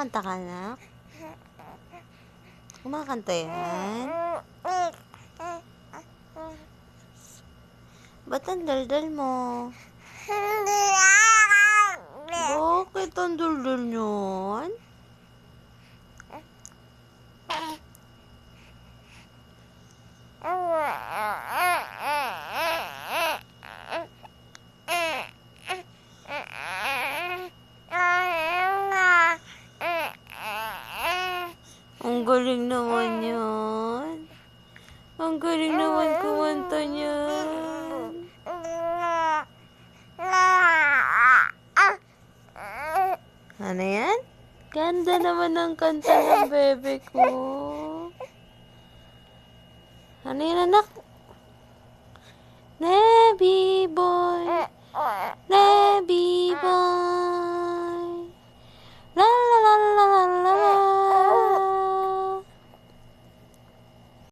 Kumakanta ka na? Kumakanta yan? Ba't ang daldal mo? Bakit ang daldal nyon? Ang galing naman yan. Ang galing naman kumanta niyan. Ano yan? Ganda naman ang kanta ng bebe ko. Ano yan, anak? Nebi boy.